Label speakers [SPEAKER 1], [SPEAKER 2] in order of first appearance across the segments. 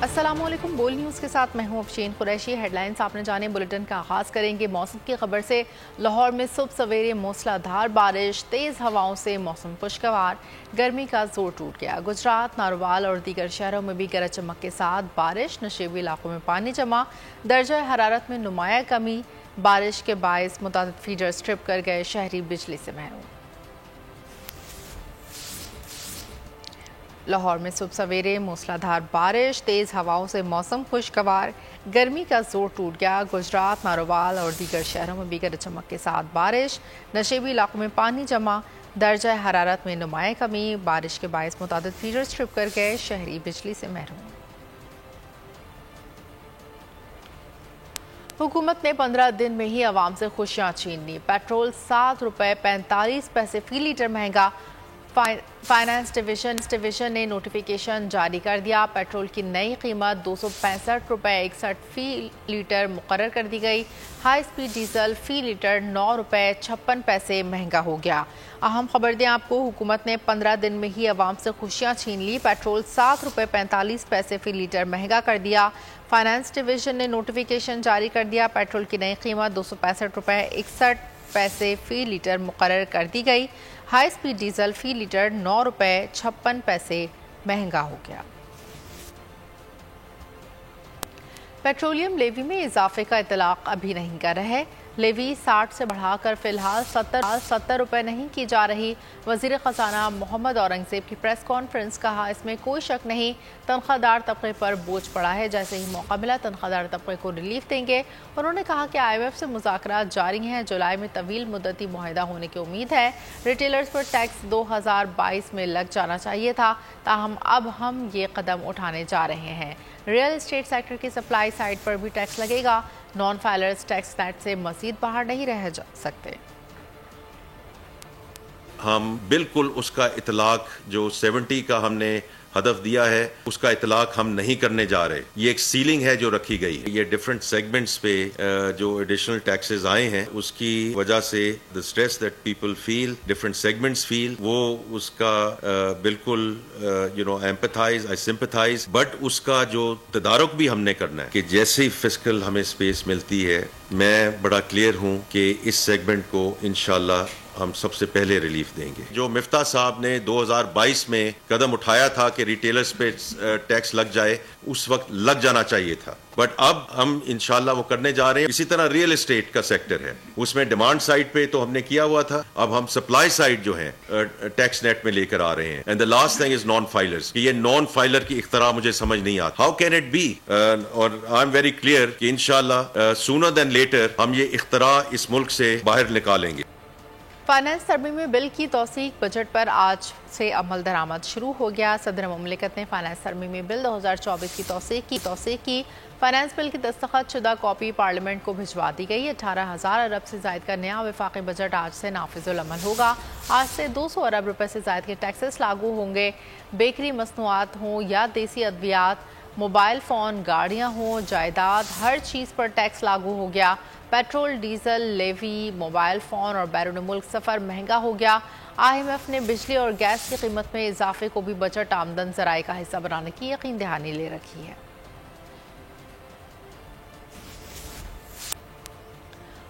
[SPEAKER 1] السلام علیکم، بول نیوز کے ساتھ میں ہوں افشین قریشی۔ ہیڈ لائنز آپ نے جانے، بلیٹن کا آغاز کریں گے موسم کی خبر سے۔ لاہور میں صبح سویرے موسلا دھار بارش، تیز ہواؤں سے موسم خوشگوار، گرمی کا زور ٹوٹ گیا۔ گجرات، ناروال اور دیگر شہروں میں بھی گرج چمک کے ساتھ بارش، نشیبی علاقوں میں پانی جمع، درجہ حرارت میں نمایاں کمی۔ بارش کے باعث متعدد فیڈر سٹرپ کر گئے، شہری بجلی سے محروم۔ لاہور میں صبح سویرے موسلا دھار بارش، تیز ہواؤں سے موسم خوشگوار، گرمی کا زور ٹوٹ گیا۔ گجرات، ناروال اور دیگر شہروں میں بھی گرج چمک کے ساتھ بارش، نشیبی علاقوں میں پانی جمع، درجہ حرارت میں نمایاں کمی۔ بارش کے باعث متعدد فیڈر سٹرپ کر گئے، شہری بجلی سے محروم۔ حکومت نے 15 دن میں ہی عوام سے خوشیاں چھین لی۔ پیٹرول ₹7.45 فی لیٹر مہنگا۔ فائنانس ڈویژن نے نوٹیفیکیشن جاری کر دیا۔ پیٹرول کی نئی قیمت ₹265.61 فی لیٹر مقرر کر دی گئی۔ ہائی سپیڈ ڈیزل فی لیٹر ₹9.56 مہنگا ہو گیا۔ اہم خبر دیں آپ کو، حکومت نے 15 دن میں ہی عوام سے خوشیاں چھین لی۔ پیٹرول ₹7.45 فی لیٹر مہنگا کر دیا۔ فائنانس ڈویژن نے نوٹیفیکیشن جاری کر دیا۔ پیٹرول کی نئی قیمت ₹265.61 فی لیٹر مقرر کر دی گئی۔ ہائی سپیڈ ڈیزل فی لیٹر ₹9.56 مہنگا ہو گیا۔ پیٹرولیم لیوی میں اضافے کا اطلاق ابھی نہیں کر رہے۔ لیوی 60 سے بڑھا کر فی الحال ₹70 نہیں کی جا رہی۔ وزیر خزانہ محمد اورنگزیب کی پریس کانفرنس، کہا اس میں کوئی شک نہیں، تنخواہ دار طبقے پر بوجھ پڑا ہے، جیسے ہی موقع ملا تنخواہ دار طبقے کو ریلیف دیں گے۔ انہوں نے کہا کہ IMF سے مذاکرات جاری ہیں، جولائی میں طویل مدتی معاہدہ ہونے کی امید ہے۔ ریٹیلرز پر ٹیکس 2022 میں لگ جانا چاہیے تھا، تاہم اب ہم یہ قدم اٹھانے جا رہے ہیں۔ ریئل اسٹیٹ سیکٹر کی سپلائی سائڈ پر بھی ٹیکس لگے گا۔ نان فائلرز ٹیکس نیٹ سے مزید باہر نہیں رہ سکتے۔
[SPEAKER 2] ہم بالکل اس کا اطلاق جو 70 کا ہم نے ہدف دیا ہے، اس کا اطلاق ہم نہیں کرنے جا رہے۔ یہ ایک سیلنگ ہے جو رکھی گئی ہے۔ یہ ڈیفرنٹ سیگمنٹس پہ جو ایڈیشنل ٹیکسز آئے ہیں، اس کی وجہ سے the stress that people feel, different segments feel، وہ اس کا بالکل empathize, I sympathize، بٹ اس کا جو تدارک بھی ہم نے کرنا ہے کہ جیسے فسکل ہمیں اسپیس ملتی ہے، میں بڑا کلیئر ہوں کہ اس سیگمنٹ کو انشاءاللہ ہم سب سے پہلے ریلیف دیں گے۔ جو مفتاح صاحب نے 2022 میں قدم اٹھایا تھا کہ ریٹیلرز پہ ٹیکس لگ جائے، اس وقت لگ جانا چاہیے تھا، بٹ اب ہم انشاءاللہ وہ کرنے جا رہے ہیں۔ اسی طرح ریئل اسٹیٹ کا سیکٹر ہے، اس میں ڈیمانڈ سائڈ پہ تو ہم نے کیا ہوا تھا، اب ہم سپلائی سائڈ جو ہے ٹیکس نیٹ میں لے کر آ رہے ہیں۔ And the last thing is non filers، کہ یہ نان فائلر کی اختراع مجھے سمجھ نہیں آتا۔ How can it be? اور آئی ایم ویری کلیئر کہ انشاءاللہ سونر دین لیٹر ہم یہ اختراع اس ملک سے باہر نکالیں گے۔
[SPEAKER 1] فائنانس ترمیمی بل کی توثیق، بجٹ پر آج سے عمل درآمد شروع ہو گیا۔ صدر مملکت نے فائنانس ترمیمی بل 2024 کی توثیق کی۔ فائنانس بل کی دستخط شدہ کاپی پارلیمنٹ کو بھجوا دی گئی۔ 18,000 ارب سے زائد کا نیا وفاقی بجٹ آج سے نافذ العمل ہوگا۔ آج سے 200 ارب روپے سے زائد کے ٹیکسز لاگو ہوں گے۔ بیکری مصنوعات ہوں یا دیسی ادویات، موبائل فون، گاڑیاں ہوں، جائیداد، ہر چیز پر ٹیکس لاگو ہو گیا۔ Petrol, diesel, levy, mobile phone اور بیرون ملک سفر مہنگا ہو گیا۔ IMF نے بجلی اور گیس کی قیمت میں اضافے کو بھی بجٹ آمدن ذرائع کا حصہ بنانے کی یقین دہانی لے رکھی ہے۔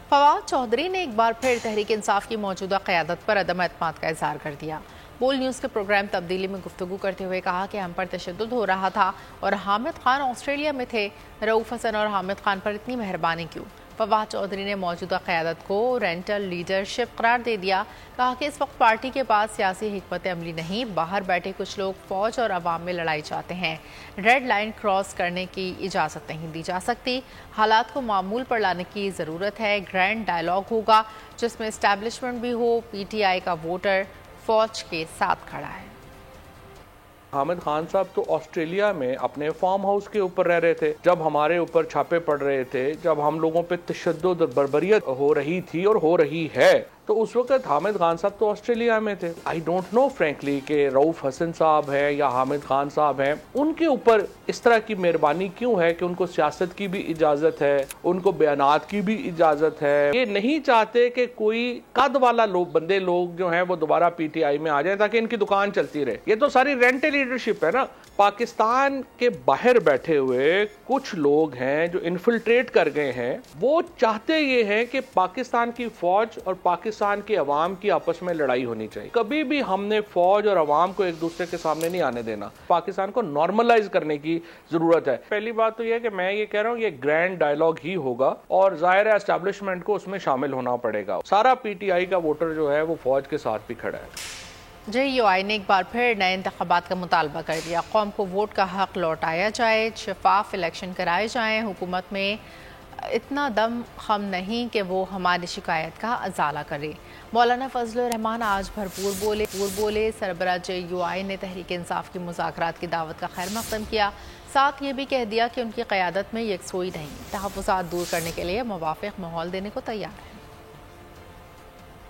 [SPEAKER 1] فواد چودھری نے ایک بار پھر تحریک انصاف کی موجودہ قیادت پر عدم اعتماد کا اظہار کر دیا۔ بول نیوز کے پروگرام تبدیلی میں گفتگو کرتے ہوئے کہا کہ ہم پر تشدد ہو رہا تھا اور حامد خان آسٹریلیا میں تھے، رؤوف حسن اور حامد خان پر اتنی مہربانی کیوں؟ فواد چودھری نے موجودہ قیادت کو رینٹل لیڈرشپ قرار دے دیا۔ کہا کہ اس وقت پارٹی کے پاس سیاسی حکمت عملی نہیں، باہر بیٹھے کچھ لوگ فوج اور عوام میں لڑائی چاہتے ہیں۔ ریڈ لائن کراس کرنے کی اجازت نہیں دی جا سکتی۔ حالات کو معمول پر لانے کی ضرورت ہے۔ گرینڈ ڈائیلاگ ہوگا جس میں اسٹیبلشمنٹ بھی ہو۔ PTI کا ووٹر فوج کے ساتھ کھڑا ہے۔
[SPEAKER 3] حامد خان صاحب تو آسٹریلیا میں اپنے فارم ہاؤس کے اوپر رہ رہے تھے جب ہمارے اوپر چھاپے پڑ رہے تھے، جب ہم لوگوں پہ تشدد اور بربریت ہو رہی تھی اور ہو رہی ہے۔ تو اس وقت حامد خان صاحب تو آسٹریلیا میں تھے. آئی ڈونٹ نو فرینکلی کہ رؤف حسن صاحب ہیں یا حامد خان صاحب ہیں, ان کے اوپر اس طرح کی مہربانی کیوں ہے کہ ان کو سیاست کی بھی اجازت ہے, ان کو بیانات کی بھی اجازت ہے. یہ نہیں چاہتے کہ کوئی قد والا بندے لوگ جو ہیں وہ دوبارہ پی ٹی آئی میں آ جائیں تاکہ ان کی دکان چلتی رہے. یہ تو ساری رینٹل لیڈرشپ ہے نا. پاکستان کے باہر بیٹھے ہوئے کچھ لوگ ہیں جو انفلٹریٹ کر گئے ہیں, وہ چاہتے یہ ہیں کہ پاکستان کی فوج اور پاکستان کی عوام کی آپس میں لڑائی ہونی چاہیے. کبھی بھی ہم نے فوج اور عوام کو ایک دوسرے کے سامنے نہیں آنے دینا. پاکستان کو نارملائز کرنے کی ضرورت ہے. پہلی بات تو یہ کہ میں یہ کہہ رہا ہوں یہ گرینڈ ڈائیلاگ ہی ہوگا اور ظاہر ہے اسٹیبلشمنٹ کو اس میں شامل ہونا پڑے گا. سارا پی ٹی آئی کا ووٹر جو ہے وہ فوج کے ساتھ بھی کھڑا ہے.
[SPEAKER 1] جے یو آئی نے ایک بار پھر نئے انتخابات کا مطالبہ کر دیا. قوم کو ووٹ کا حق لوٹایا جائے, شفاف الیکشن کرائے جائیں. حکومت میں اتنا دم خم نہیں کہ وہ ہماری شکایت کا ازالہ کرے. مولانا فضل الرحمان آج بھرپور بولے. سربراہ جے یو آئی نے تحریک انصاف کی مذاکرات کی دعوت کا خیر مقدم کیا. ساتھ یہ بھی کہہ دیا کہ ان کی قیادت میں یکسوئی نہیں, تحفظات دور کرنے کے لیے موافق ماحول دینے کو تیار ہے.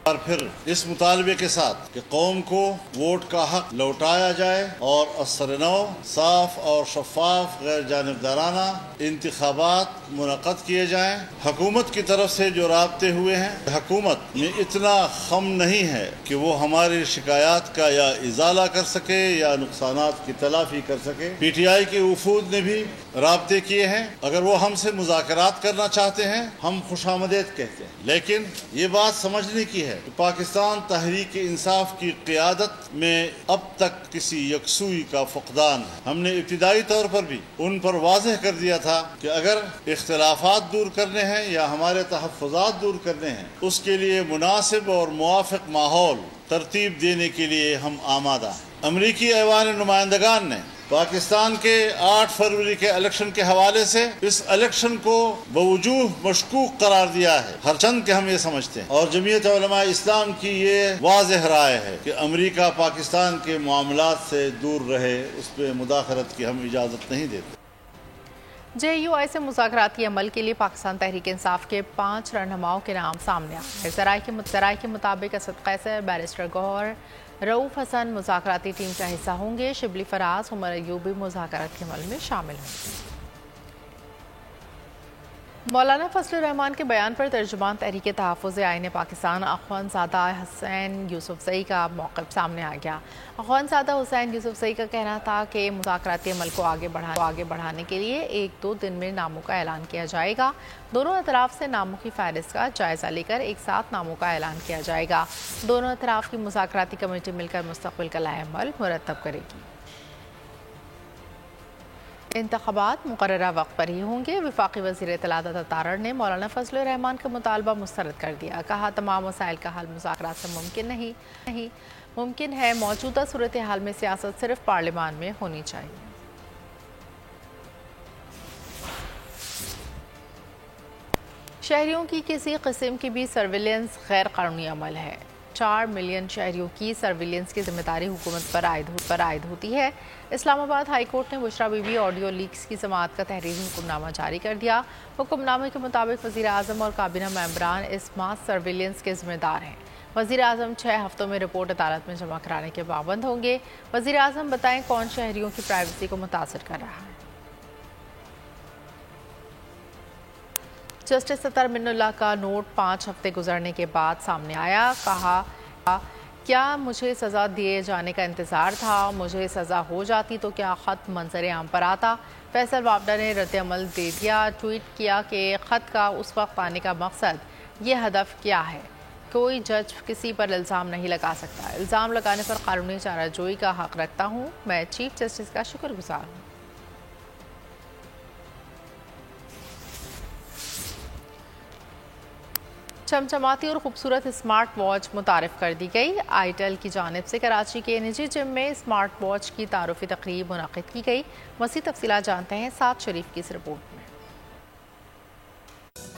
[SPEAKER 4] اور پھر اس مطالبے کے ساتھ کہ قوم کو ووٹ کا حق لوٹایا جائے اور اثر نو صاف اور شفاف غیر جانبدارانہ انتخابات منعقد کیے جائیں. حکومت کی طرف سے جو رابطے ہوئے ہیں, حکومت میں اتنا خم نہیں ہے کہ وہ ہماری شکایات کا یا ازالہ کر سکے یا نقصانات کی تلافی کر سکے. پی ٹی آئی کے وفود نے بھی رابطے کیے ہیں. اگر وہ ہم سے مذاکرات کرنا چاہتے ہیں ہم خوش آمدید کہتے ہیں, لیکن یہ بات سمجھنے کی ہے کہ پاکستان تحریک انصاف کی قیادت میں اب تک کسی یکسوئی کا فقدان ہے. ہم نے ابتدائی طور پر بھی ان پر واضح کر دیا تھا کہ اگر اختلافات دور کرنے ہیں یا ہمارے تحفظات دور کرنے ہیں, اس کے لیے مناسب اور موافق ماحول ترتیب دینے کے لیے ہم آمادہ ہیں. امریکی ایوان نمائندگان نے پاکستان کے 8 فروری کے الیکشن کے حوالے سے اس الیکشن کو بوجوہ مشکوک قرار دیا ہے, ہرچند کہ ہم یہ سمجھتے ہیں اور جمعیت علماء اسلام کی یہ واضح رائے ہے کہ امریکہ پاکستان کے معاملات سے دور رہے, اس پہ مداخلت کی ہم اجازت نہیں دیتے.
[SPEAKER 1] جے یو آئی سے مذاکراتی عمل کے لیے پاکستان تحریک انصاف کے 5 رہنماؤں کے نام سامنے آئے. ذرائع کے مطابق اسد قیصر, بیرسٹر گوہر, رؤف حسن مذاکراتی ٹیم کا حصہ ہوں گے. شبلی فراز, عمر ایوبی مذاکرات کے عمل میں شامل ہوں گے. مولانا فضل الرحمان کے بیان پر ترجمان تحریک تحفظ آئین پاکستان اخوان زادہ حسین یوسفزئی کا موقف سامنے آ گیا. اخوان زادہ حسین یوسفزئی کا کہنا تھا کہ مذاکراتی عمل کو آگے بڑھانے کے لیے 1-2 دن میں ناموں کا اعلان کیا جائے گا. دونوں اطراف سے ناموں کی فہرست کا جائزہ لے کر ایک ساتھ ناموں کا اعلان کیا جائے گا. دونوں اطراف کی مذاکراتی کمیٹی مل کر مستقبل کا لائحہ عمل مرتب کرے گی. انتخابات مقررہ وقت پر ہی ہوں گے. وفاقی وزیر اطلاعات عطا نے مولانا فضل الرحمان کا مطالبہ مسترد کر دیا. کہا تمام مسائل کا حل مذاکرات سے ممکن ہے. موجودہ صورتحال میں سیاست صرف پارلیمان میں ہونی چاہیے. شہریوں کی کسی قسم کی بھی سرویلنس غیر قانونی عمل ہے. 4 ملین شہریوں کی سرویلنس کی ذمہ داری حکومت پر عائد ہوتی ہے. اسلام آباد ہائی کورٹ نے بشرا بی بی آڈیو لیکس کی سماعت کا تحریری حکم نامہ جاری کر دیا. حکم نامے کے مطابق وزیر اعظم اور کابینہ ممبران اس ماس سرویلنس کے ذمہ دار ہیں. وزیر اعظم 6 ہفتوں میں رپورٹ عدالت میں جمع کرانے کے پابند ہوں گے. وزیر اعظم بتائیں کون شہریوں کی پرائیویسی کو متاثر کر رہا ہے. جسٹس اطہر من اللہ کا نوٹ 5 ہفتے گزرنے کے بعد سامنے آیا. کہا کیا مجھے سزا دیے جانے کا انتظار تھا؟ مجھے سزا ہو جاتی تو کیا خط منظر عام پر آتا؟ فیصل وابڈا نے رد عمل دے دیا. ٹویٹ کیا کہ خط کا اس وقت آنے کا مقصد یہ ہدف کیا ہے. کوئی جج کسی پر الزام نہیں لگا سکتا. الزام لگانے پر قانونی چارہ جوئی کا حق رکھتا ہوں. میں چیف جسٹس کا شکر گزار ہوں. چمچماتی اور خوبصورت اسمارٹ واچ متعارف کر دی گئی. آئیٹل کی جانب سے کراچی کے نجی جم میں اسمارٹ واچ کی تعارفی تقریب منعقد کی گئی. مزید تفصیلات جانتے ہیں سعد شریف کی اس رپورٹ میں.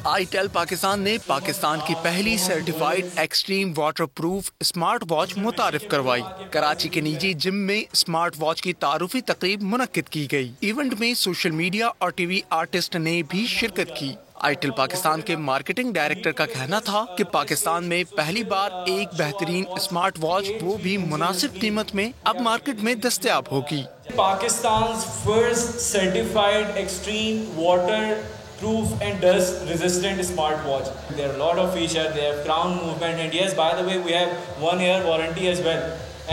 [SPEAKER 5] آئیٹل پاکستان نے پاکستان کی پہلی certified extreme water proof smart watch متعارف کروائی. کراچی کے نجی جم میں اسمارٹ واچ کی تعارفی تقریب منعقد کی گئی. ایونٹ میں سوشل میڈیا اور ٹی وی آرٹسٹ نے بھی شرکت کی. آئیٹل پاکستان کے مارکیٹنگ ڈائریکٹر کا کہنا تھا کہ پاکستان میں پہلی بار ایک بہترین اسمارٹ واچ وہ بھی مناسب قیمت میں اب مارکیٹ میں دستیاب ہوگی.
[SPEAKER 6] Pakistan's first certified extreme waterproof and dust resistant smartwatch. There are a lot of features. They have crown movement, and yes, by the way, we have 1 year warranty as well.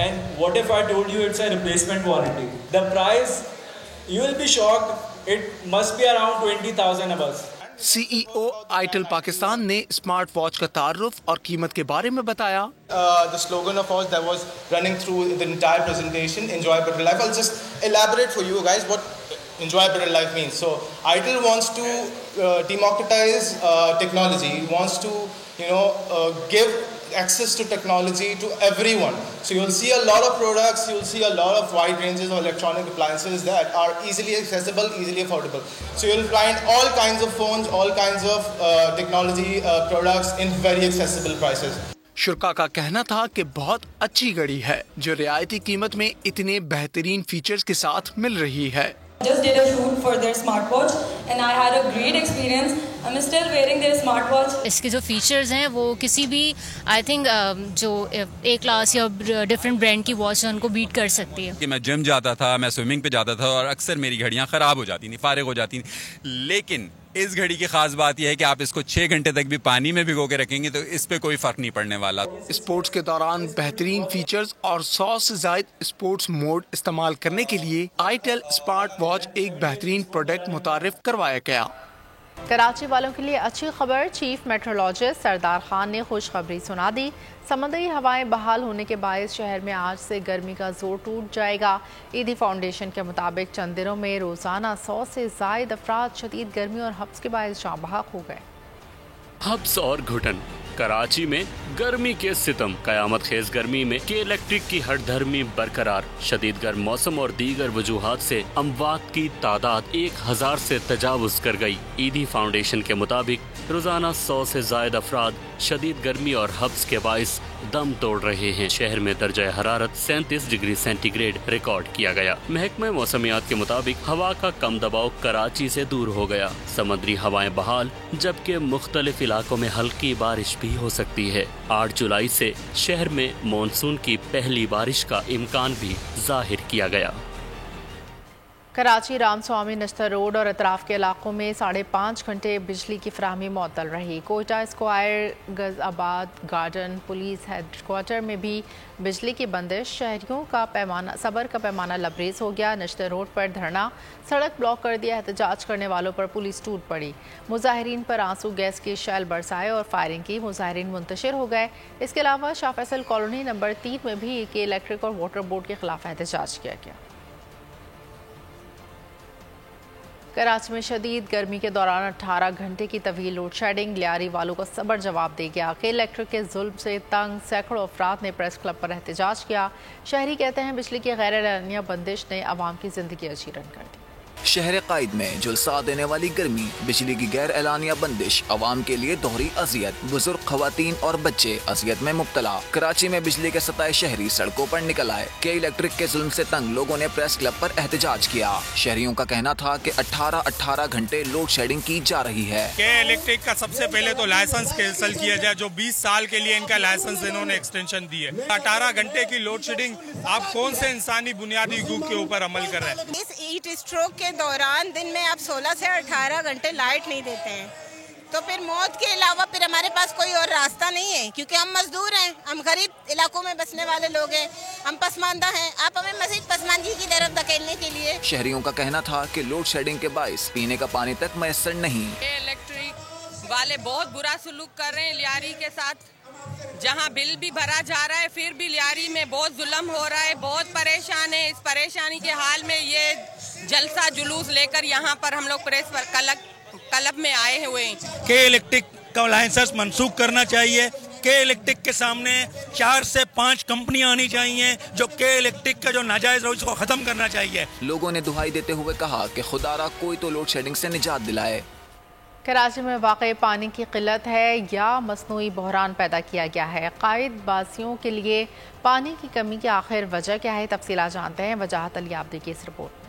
[SPEAKER 6] And what if I told you it's a replacement warranty? The price, you will be shocked. It must be around 20,000 above.
[SPEAKER 5] C E O itel Pakistan نے smart watch کا تعارف اور قیمت کے بارے میں بتایا.
[SPEAKER 7] The slogan of ours that was running through the entire presentation, enjoy better life. I'll just elaborate for you guys what enjoy better life means. So ITIL wants to democratize technology. It wants to give access to technology to everyone. So you'll see a lot of products, you'll see a lot of wide ranges of electronic appliances that are easily accessible, easily affordable. So you'll find all kinds of phones, all kinds of technology products in very accessible prices.
[SPEAKER 5] شرکا کا کہنا تھا کہ بہت اچھی گھڑی ہے جو رعایتی قیمت میں اتنے بہترین فیچرز کے ساتھ مل رہی ہے.
[SPEAKER 8] Just did a shoot for their smartwatch and I had a great experience. I'm still wearing their smartwatch.
[SPEAKER 9] اس کے جو فیچرز ہیں وہ کسی بھی آئی تھنک جو اے کلاس یا ڈفرینٹ برانڈ کی واچ ہے ان کو بیٹ کر سکتی ہے.
[SPEAKER 10] کہ میں جم جاتا تھا, میں سوئمنگ پہ جاتا تھا اور اکثر میری گھڑیاں خراب ہو جاتی تھیں, فارغ ہو جاتی تھیں, لیکن اس گھڑی کی خاص بات یہ ہے کہ آپ اس کو 6 گھنٹے تک بھی پانی میں بھگو کے رکھیں گے تو اس پہ کوئی فرق نہیں پڑنے والا.
[SPEAKER 5] اسپورٹس کے دوران بہترین فیچرز اور 100 سے زائد اسپورٹس موڈ استعمال کرنے کے لیے آئیٹل اسمارٹ واچ ایک بہترین پروڈکٹ متعارف کروایا گیا.
[SPEAKER 1] کراچی والوں کے لیے اچھی خبر, چیف میٹرولوجسٹ سردار خان نے خوشخبری سنا دی. سمندری ہوائیں بحال ہونے کے باعث شہر میں آج سے گرمی کا زور ٹوٹ جائے گا. ایدھی فاؤنڈیشن کے مطابق چند دنوں میں روزانہ 100 سے زائد افراد شدید گرمی اور حبس کے باعث جاں بحق ہو گئے.
[SPEAKER 11] حبس اور گھٹن, کراچی میں گرمی کے ستم, قیامت خیز گرمی میں کے الیکٹرک کی ہٹ دھرمی برقرار. شدید گرم موسم اور دیگر وجوہات سے اموات کی تعداد 1000 سے تجاوز کر گئی. ایدھی فاؤنڈیشن کے مطابق روزانہ 100 سے زائد افراد شدید گرمی اور حبس کے باعث دم توڑ رہے ہیں. شہر میں درجہ حرارت 37 ڈگری سینٹی گریڈ ریکارڈ کیا گیا. محکمہ موسمیات کے مطابق ہوا کا کم دباؤ کراچی سے دور ہو گیا. سمندری ہوائیں بحال, جبکہ مختلف علاقوں میں ہلکی بارش بھی ہو سکتی ہے. 8 جولائی سے شہر میں مانسون کی پہلی بارش کا امکان بھی ظاہر کیا گیا.
[SPEAKER 1] کراچی رام سوامی نشتر روڈ اور اطراف کے علاقوں میں 5.5 گھنٹے بجلی کی فراہمی معطل رہی. کوئٹہ اسکوائر, گز آباد گارڈن, پولیس ہیڈ کوارٹر میں بھی بجلی کی بندش. شہریوں کا صبر کا پیمانہ لبریز ہو گیا. نشتر روڈ پر دھرنا, سڑک بلاک کر دیا. احتجاج کرنے والوں پر پولیس ٹوٹ پڑی. مظاہرین پر آنسو گیس کی شیل برسائے اور فائرنگ کی. مظاہرین منتشر ہو گئے. اس کے علاوہ شاہ فیصل کالونی نمبر 3 میں بھی کے الیکٹرک اور واٹر بورڈ کے خلاف احتجاج کیا گیا. کراچی میں شدید گرمی کے دوران 18 گھنٹے کی طویل لوڈ شیڈنگ. لیاری والوں کو صبر جواب دے گیا. کے الیکٹرک کے ظلم سے تنگ سینکڑوں افراد نے پریس کلب پر احتجاج کیا. شہری کہتے ہیں بجلی کی غیر اعلانیہ بندش نے عوام کی زندگی اجیرن کر دی.
[SPEAKER 12] شہر قائد میں جلسہ دینے والی گرمی, بجلی کی غیر اعلانیہ بندش عوام کے لیے دوہری اذیت. بزرگ, خواتین اور بچے اذیت میں مبتلا. کراچی میں بجلی کے ستائے شہری سڑکوں پر نکل آئے. کے الیکٹرک کے ظلم سے تنگ لوگوں نے پریس کلب پر احتجاج کیا. شہریوں کا کہنا تھا کہ 18 گھنٹے لوڈ شیڈنگ کی جا رہی ہے.
[SPEAKER 13] کے الیکٹرک کا سب سے پہلے تو لائسنس کینسل کیا جائے, جو 20 سال کے لیے ان کا لائسنس انہوں نے ایکسٹینشن دی ہے. 18 گھنٹے کی لوڈ شیڈنگ آپ کون سے انسانی بنیادی حقوق کے اوپر عمل کر رہے ہیں؟
[SPEAKER 14] اس ہیٹ اسٹروک کے دوران دن میں آپ 16 سے 18 گھنٹے لائٹ نہیں دیتے ہیں تو پھر موت کے علاوہ پھر ہمارے پاس کوئی اور راستہ نہیں ہے, کیونکہ ہم مزدور ہیں, ہم غریب علاقوں میں بسنے والے لوگ ہیں, ہم پسماندہ ہیں. آپ ہمیں مزید پسماندگی کی طرف دھکیلنے کے لیے.
[SPEAKER 12] شہریوں کا کہنا تھا کہ لوڈ شیڈنگ کے باعث پینے کا پانی تک میسر نہیں.
[SPEAKER 15] الیکٹرک والے بہت برا سلوک کر رہے ہیں لیاری کے ساتھ. جہاں بل بھی بھرا جا رہا ہے پھر بھی لیاری میں بہت ظلم ہو رہا ہے. بہت پریشان ہے. اس پریشانی کے حال میں یہ جلسہ جلوس لے کر یہاں پر ہم لوگ پریس پر کلب میں آئے ہوئے ہیں.
[SPEAKER 13] کے الیکٹرک کا لائسنس منسوخ کرنا چاہیے. کے الیکٹرک کے سامنے 4 سے 5 کمپنیاں آنی چاہیے جو کے الیکٹرک کا جو ناجائز ہے اس کو ختم کرنا چاہیے.
[SPEAKER 12] لوگوں نے دہائی دیتے ہوئے کہا کہ خدا را کوئی تو لوڈ شیڈنگ سے نجات دلائے.
[SPEAKER 1] کراچی میں واقع پانی کی قلت ہے یا مصنوعی بحران پیدا کیا گیا ہے؟ قائد بازیوں کے لیے پانی کی کمی کی آخر وجہ کیا ہے؟ تفصیلات جانتے ہیں. وجاہت علی عابدی کی اس رپورٹ.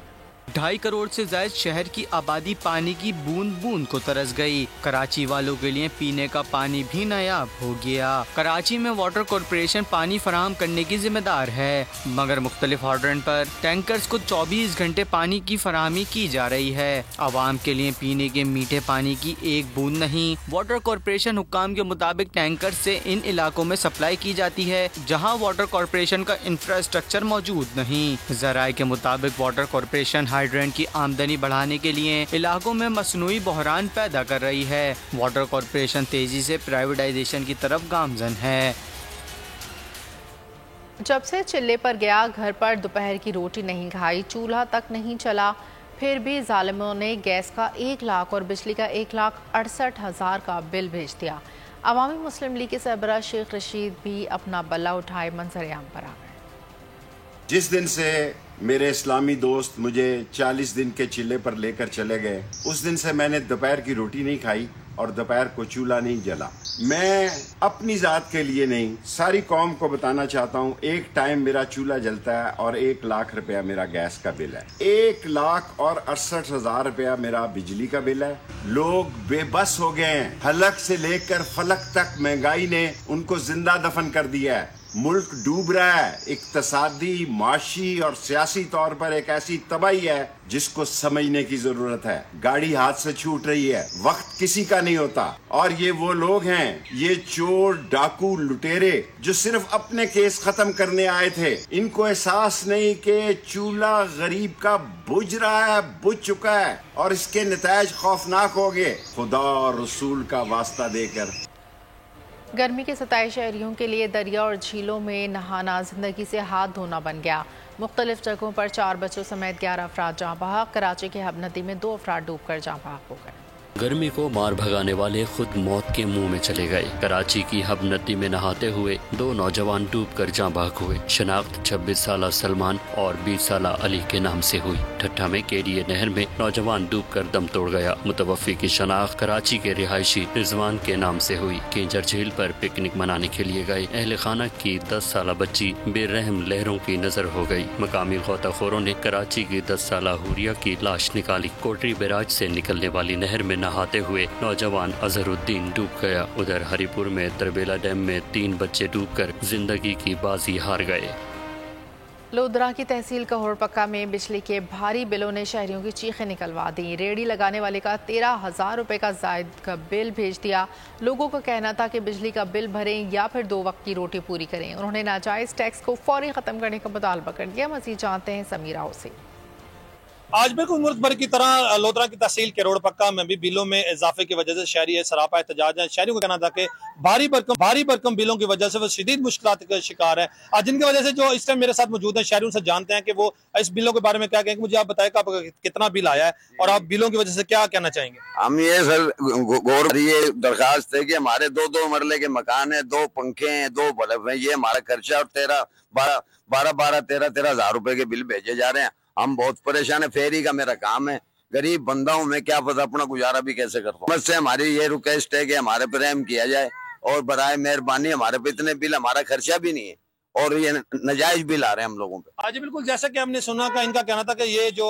[SPEAKER 16] 2.5 کروڑ سے زائد شہر کی آبادی پانی کی بوند بوند کو ترس گئی۔ کراچی والوں کے لیے پینے کا پانی بھی نایاب ہو گیا۔ کراچی میں واٹر کارپوریشن پانی فراہم کرنے کی ذمہ دار ہے، مگر مختلف ہارڈرن پر ٹینکرز کو 24 گھنٹے پانی کی فراہمی کی جا رہی ہے۔ عوام کے لیے پینے کے میٹھے پانی کی ایک بوند نہیں۔ واٹر کارپوریشن حکام کے مطابق ٹینکر سے ان علاقوں میں سپلائی کی جاتی ہے جہاں واٹر کارپوریشن کا انفراسٹرکچر موجود نہیں۔ ذرائع کے مطابق واٹر کارپوریشن ہائیڈرنٹ کی آمدنی بڑھانے کے لیے علاقوں میں مصنوعی بحران پیدا کر رہی ہے۔ واٹر کارپوریشن تیزی سے پرائیویٹائزیشن کی طرف گامزن ہے۔
[SPEAKER 1] جب سے چلے پر گیا گھر پر دوپہر کی روٹی نہیں کھائی، چولہا تک نہیں چلا، پھر بھی ظالموں نے گیس کا 1 لاکھ اور بجلی کا 1,68,000 کا بل بھیج دیا۔ عوامی مسلم لیگ کے سربراہ شیخ رشید بھی اپنا بلہ اٹھائے منظر عام پر آ گئے۔
[SPEAKER 17] جس دن سے میرے اسلامی دوست مجھے 40 دن کے چلے پر لے کر چلے گئے، اس دن سے میں نے دوپہر کی روٹی نہیں کھائی اور دوپہر کو چولہا نہیں جلا۔ میں اپنی ذات کے لیے نہیں، ساری قوم کو بتانا چاہتا ہوں، ایک ٹائم میرا چولہا جلتا ہے اور 1 لاکھ روپیہ میرا گیس کا بل ہے، 1,68,000 روپیہ میرا بجلی کا بل ہے۔ لوگ بے بس ہو گئے ہیں، حلق سے لے کر فلک تک مہنگائی نے ان کو زندہ دفن کر دیا ہے۔ ملک ڈوب رہا ہے، اقتصادی، معاشی اور سیاسی طور پر ایک ایسی تباہی ہے جس کو سمجھنے کی ضرورت ہے۔ گاڑی ہاتھ سے چھوٹ رہی ہے، وقت کسی کا نہیں ہوتا، اور یہ وہ لوگ ہیں، یہ چور، ڈاکو، لٹیرے جو صرف اپنے کیس ختم کرنے آئے تھے، ان کو احساس نہیں کہ چولہا غریب کا بجھ رہا ہے، بجھ چکا ہے، اور اس کے نتائج خوفناک ہوگے۔ خدا اور رسول کا واسطہ دے کر
[SPEAKER 1] گرمی کے ستائے شہریوں کے لیے دریا اور جھیلوں میں نہانا زندگی سے ہاتھ دھونا بن گیا۔ مختلف جگہوں پر 4 بچوں سمیت 11 افراد جاں بحق۔ کراچی کے حب ندی میں 2 افراد ڈوب کر جاں بحق ہو گئے۔
[SPEAKER 11] گرمی کو مار بھگانے والے خود موت کے منہ میں چلے گئے۔ کراچی کی حب ندی میں نہاتے ہوئے 2 نوجوان ڈوب کر جاں بحق ہوئے۔ شناخت 26 سالہ سلمان اور 20 سالہ علی کے نام سے ہوئی۔ ٹھٹھا میں کیریے نہر میں نوجوان ڈوب کر دم توڑ گیا۔ متوفی کی شناخت کراچی کے رہائشی رضوان کے نام سے ہوئی۔ کینجر جھیل پر پکنک منانے کے لیے گئے اہل خانہ کی 10 سالہ بچی بے رحم لہروں کی نظر ہو گئی۔ مقامی غوطہ خوروں نے کراچی کی 10 سالہ حوریہ کی لاش نکالی۔ کوٹری بیراج سے نکلنے والی نہر میں نہاتے ہوئے نوجوان اظہر الدین ڈوب گیا۔ ادھر ہری پور میں تربیلا ڈیم میں 3 بچے ڈوب کر زندگی کی بازی ہار گئے۔
[SPEAKER 1] لودھرا کی تحصیل کہوڑ پکا میں بجلی کے بھاری بلوں نے شہریوں کی چیخیں نکلوا دیں۔ ریڑھی لگانے والے کا 13,000 روپے کا زائد کا بل بھیج دیا۔ لوگوں کا کہنا تھا کہ بجلی کا بل بھریں یا پھر 2 وقت کی روٹی پوری کریں۔ انہوں نے ناجائز ٹیکس کو فوری ختم کرنے کا مطالبہ کر دیا۔ مزید جانتے ہیں سمیرہ سے۔
[SPEAKER 18] آج بالکل ملک بھر کی طرح لودھرا کی تحصیل کروڑ پکا میں بھی بلوں میں اضافے کی وجہ سے شہری سراپا احتجاج ہیں۔ شہریوں کا کہنا تھا کہ بھاری برکم بلوں کی وجہ سے وہ شدید مشکلات کا شکار ہیں، جن کی وجہ سے جو اس ٹائم میرے ساتھ موجود ہیں شہریوں سے جانتے ہیں کہ وہ اس بلوں کے بارے میں کیا کہیں گے۔ مجھے آپ بتائیں کہ آپ کتنا بل آیا ہے اور آپ بلوں کی وجہ سے کیا کہنا چاہیں گے؟
[SPEAKER 19] ہم یہ سر غور یہ درخواست ہے کہ ہمارے 2 مرلے کے مکان ہیں، 2 پنکھے ہیں، 2 بلب ہیں، یہ ہمارا خرچہ اور 13,000 روپے کے بل بھیجے جا رہے ہیں۔ ہم بہت پریشان ہیں، فیری کا میرا کام ہے، غریب بندہ ہوں میں، کیا پتہ اپنا گزارا بھی کیسے کرتا ہوں۔ مجھ سے ہماری یہ ریکویسٹ ہے کہ ہمارے پہ رحم کیا جائے اور برائے مہربانی ہمارے پہ اتنے بل، ہمارا خرچہ بھی نہیں ہے اور یہ نجائز بل آ رہے ہیں ہم لوگوں پہ۔
[SPEAKER 18] آج بالکل جیسا کہ ہم نے سنا کہ ان کا کہنا تھا کہ یہ جو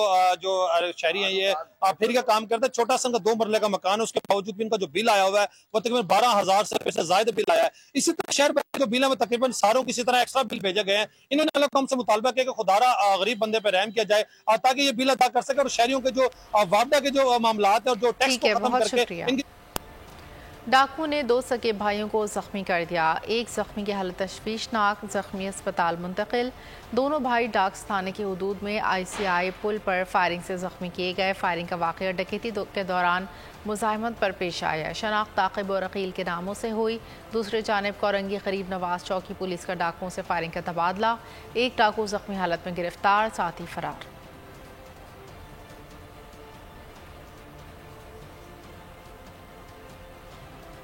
[SPEAKER 18] شہری ہیں یہ پھر کا کام کرتے ہیں، چھوٹا سا 2 مرلے کا مکان ہے، اس کے باوجود بھی ان کا جو بل آیا ہوا ہے وہ تقریباً 12,000 سے زائد بل آیا ہے۔ اسی طرح شہر بھر جو بل ہے وہ تقریباً ساروں کی اسی طرح ایکسٹرا بل بھیجے گئے ہیں۔ انہوں نے اللہ قوم سے مطالبہ کیا کہ خدارا غریب بندے پہ رحم کیا جائے تاکہ یہ بل ادا کر سکے اور شہریوں کے جو وابدہ کے جو معاملات ہیں اور جو ٹیکس کو ختم کر کے۔
[SPEAKER 1] ڈاکو نے 2 سگے بھائیوں کو زخمی کر دیا۔ ایک زخمی کی حالت تشویشناک، زخمی اسپتال منتقل۔ دونوں بھائی ڈاکس تھانے کے حدود میں ICI پل پر فائرنگ سے زخمی کیے گئے۔ فائرنگ کا واقعہ ڈکیتی کے دوران مزاحمت پر پیش آیا۔ شناخت عاقب اور عقیل کے ناموں سے ہوئی۔ دوسری جانب کورنگی قریب نواز چوکی پولیس کا ڈاکوؤں سے فائرنگ کا تبادلہ۔ ایک ڈاکو زخمی حالت میں گرفتار، ساتھی فرار۔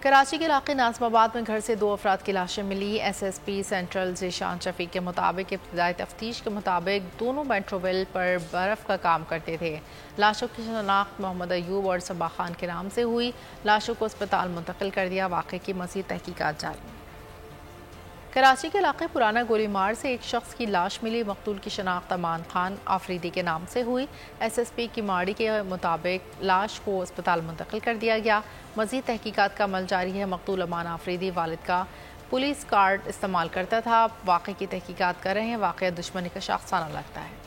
[SPEAKER 1] کراچی کے علاقے ناظم آباد میں گھر سے 2 افراد کی لاشیں ملی۔ SSP سینٹرل ذیشان شفیق کے مطابق ابتدائی تفتیش کے مطابق دونوں میٹروویل پر برف کا کام کرتے تھے۔ لاشوں کی شناخت محمد ایوب اور صبا خان کے نام سے ہوئی۔ لاشوں کو اسپتال منتقل کر دیا۔ واقعے کی مزید تحقیقات جاری ہیں۔ کراچی کے علاقے پرانا گولی مار سے ایک شخص کی لاش ملی. مقتول کی شناخت امان خان آفریدی کے نام سے ہوئی. ایس ایس پی کی ماڑی کے مطابق لاش کو اسپتال منتقل کر دیا گیا. مزید تحقیقات کا عمل جاری ہے. مقتول امان آفریدی والد کا پولیس کارڈ استعمال کرتا تھا. واقعے کی تحقیقات کر رہے ہیں. واقعہ دشمنی کا شاخسانہ لگتا ہے.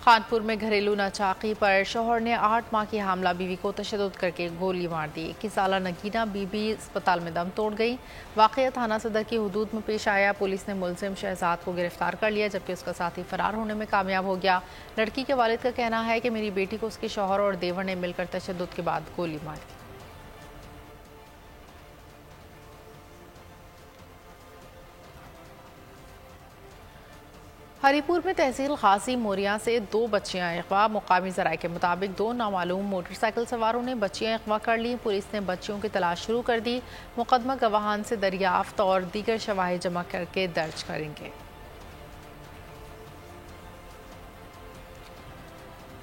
[SPEAKER 1] خانپور میں گھریلو ناچاقی پر شوہر نے 8 ماہ کی حاملہ بیوی کو تشدد کر کے گولی مار دی. 21 سالہ نگینہ بی بی اسپتال میں دم توڑ گئی. واقعہ تھانہ صدر کی حدود میں پیش آیا. پولیس نے ملزم شہزاد کو گرفتار کر لیا جبکہ اس کا ساتھی فرار ہونے میں کامیاب ہو گیا. لڑکی کے والد کا کہنا ہے کہ میری بیٹی کو اس کے شوہر اور دیور نے مل کر تشدد کے بعد گولی ماری. ہری پور میں تحصیل غازی موریاں سے 2 بچیاں اغوا. مقامی ذرائع کے مطابق 2 نامعلوم موٹر سائیکل سواروں نے بچیاں اغوا کر لی. پولیس نے بچیوں کی تلاش شروع کر دی. مقدمہ گواہان سے دریافت اور دیگر شواہد جمع کر کے درج کریں گے.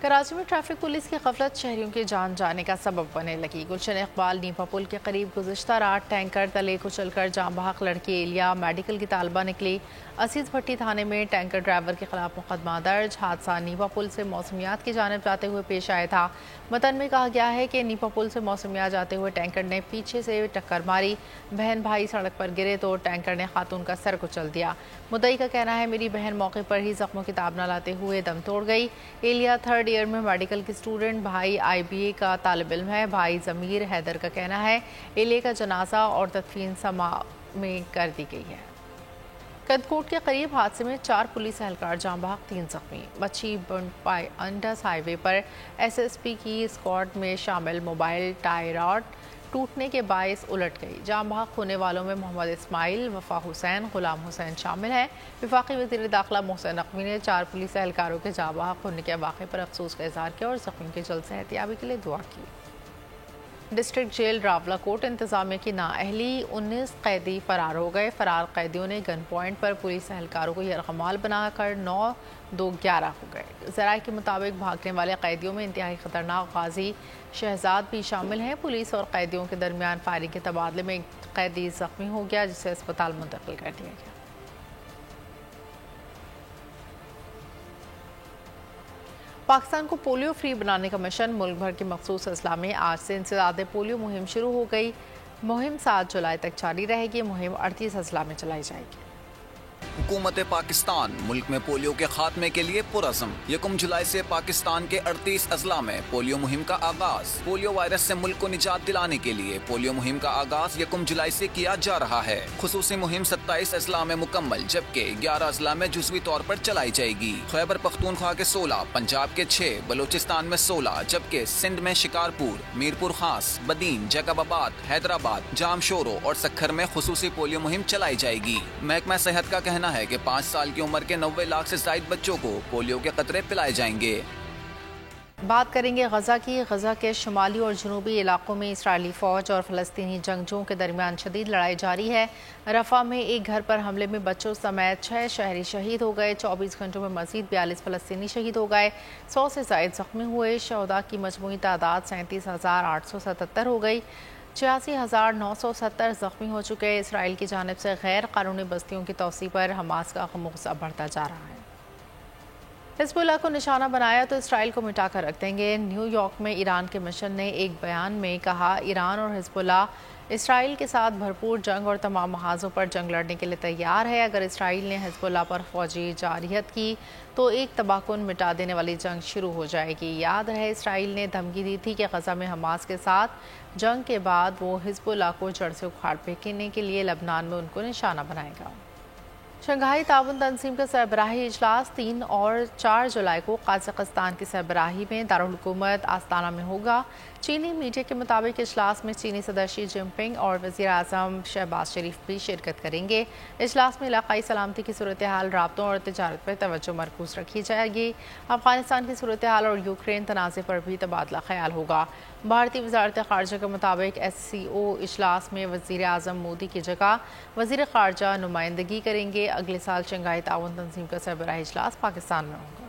[SPEAKER 1] کراچی میں ٹریفک پولیس کی غفلت شہریوں کی جان جانے کا سبب بننے لگی. گلشن اقبال نیپا پل کے قریب گزشتہ رات ٹینکر تلے کچل کر جام بحق لڑکی ایلیا میڈیکل کی طالبہ نکلی. عزیز بھٹی تھانے میں ٹینکر ڈرائیور کے خلاف مقدمہ درج. حادثہ نیپا پل سے موسمیات کی جانب جاتے ہوئے پیش آیا تھا. متن میں کہا گیا ہے کہ نیپا پل سے موسمیات جاتے ہوئے ٹینکر نے پیچھے سے ٹکر ماری. بہن بھائی سڑک پر گرے تو ٹینکر نے خاتون کا سر کچل دیا. مدعی کا کہنا ہے میری بہن موقع پر ہی زخموں کی تاب نہ لاتے ہوئے دم توڑ گئی. ایلیا 3rd ایئر میں میڈیکل کی اسٹوڈنٹ. بھائی IBA کا طالب علم ہے. بھائی ضمیر حیدر کا کہنا ہے ایلیا کا جنازہ اور تدفین سما میں کر دی گئی ہے. کدکوٹ کے قریب حادثے میں 4 پولیس اہلکار جاں بحق 3 زخمی. مچھی بنڈ انڈس ہائی وے پر SSP کی اسکواڈ میں شامل موبائل ٹائی راڈ ٹوٹنے کے باعث الٹ گئی. جاں بحق ہونے والوں میں محمد اسماعیل، وفا حسین، غلام حسین شامل ہیں. وفاقی وزیر داخلہ محسن نقوی نے 4 پولیس اہلکاروں کے جاں بحق ہونے کے واقعے پر افسوس کا اظہار کیا اور زخمیوں کی جلد صحتیابی کے لیے دعا کی. ڈسٹرکٹ جیل راولہ کوٹ انتظامیہ کی نااہلی 19 قیدی فرار ہو گئے. فرار قیدیوں نے گن پوائنٹ پر پولیس اہلکاروں کو یرغمال بنا کر 9-2-11 ہو گئے. ذرائع کے مطابق بھاگنے والے قیدیوں میں انتہائی خطرناک غازی شہزاد بھی شامل ہیں. پولیس اور قیدیوں کے درمیان فائرنگ کے تبادلے میں ایک قیدی زخمی ہو گیا جسے اسپتال منتقل کر دیا گیا. پاکستان کو پولیو فری بنانے کا مشن. ملک بھر کے مخصوص اضلاع میں آج سے انسداد پولیو مہم شروع ہو گئی. مہم 7 جولائی تک جاری رہے گی. مہم 38 اضلاع میں چلائی جائے گی.
[SPEAKER 12] حکومت پاکستان ملک میں پولیو کے خاتمے کے لیے پرعزم. 1 جولائی سے پاکستان کے 38 اضلاع میں پولیو مہم کا آغاز. پولیو وائرس سے ملک کو نجات دلانے کے لیے پولیو مہم کا آغاز 1 جولائی سے کیا جا رہا ہے. خصوصی مہم 27 اضلاع میں مکمل جبکہ 11 اضلاع میں جزوی طور پر چلائی جائے گی. خیبر پختونخوا کے 16، پنجاب کے 6، بلوچستان میں 16 جبکہ سندھ میں شکارپور، میرپور خاص، بدین، جیکب آباد، حیدرآباد، جام شورو اور سکھر میں خصوصی پولیو مہم چلائی جائے گی. محکمہ صحت کا کہنا ہے کہ 5 سال کی عمر کے 90 لاکھ سے زائد بچوں کو پولیو کے قطرے پلائے جائیں گے.
[SPEAKER 1] بات کریں گے غزہ کی. غزہ کے شمالی اور جنوبی علاقوں میں اسرائیلی فوج اور فلسطینی جنگجوؤں کے درمیان شدید لڑائی جاری ہے. رفح میں ایک گھر پر حملے میں بچوں سمیت 6 شہری شہید ہو گئے. 24 گھنٹوں میں مزید 42 فلسطینی شہید ہو گئے. 100 سے زائد زخمی ہوئے. شہداء کی مجموعی تعداد 37,877 ہو گئی. 86,970 زخمی ہو چکے. اسرائیل کی جانب سے غیر قانونی بستیوں کی توسیع پر حماس کا غم و غصہ بڑھتا جا رہا ہے. حزب اللہ کو نشانہ بنایا تو اسرائیل کو مٹا کر رکھ دیں گے. نیو یارک میں ایران کے مشن نے ایک بیان میں کہا ایران اور حزب اللہ اسرائیل کے ساتھ بھرپور جنگ اور تمام محاذوں پر جنگ لڑنے کے لیے تیار ہے. اگر اسرائیل نے حزب اللہ پر فوجی جارحیت کی تو ایک تباہ کن مٹا دینے والی جنگ شروع ہو جائے گی. یاد رہے اسرائیل نے دھمکی دی تھی کہ غزہ میں حماس کے ساتھ جنگ کے بعد وہ حزب اللہ کو جڑ سے اکھاڑ پھینکنے کے لیے لبنان میں ان کو نشانہ بنائے گا. شنگھائی تعاون تنظیم کا سربراہی اجلاس 3 اور 4 جولائی کو قازقستان کی سربراہی میں دارالحکومت آستانہ میں ہوگا. چینی میڈیا کے مطابق اجلاس میں چینی صدر شی جن پنگ اور وزیر اعظم شہباز شریف بھی شرکت کریں گے. اجلاس میں علاقائی سلامتی کی صورتحال، رابطوں اور تجارت پر توجہ مرکوز رکھی جائے گی. افغانستان کی صورتحال اور یوکرین تنازع پر بھی تبادلہ خیال ہوگا. بھارتی وزارت خارجہ کے مطابق SCO اجلاس میں وزیر اعظم مودی کی جگہ وزیر خارجہ نمائندگی کریں گے. اگلے سال شنگھائی تعاون تنظیم کا سربراہی اجلاس پاکستان میں ہوگا.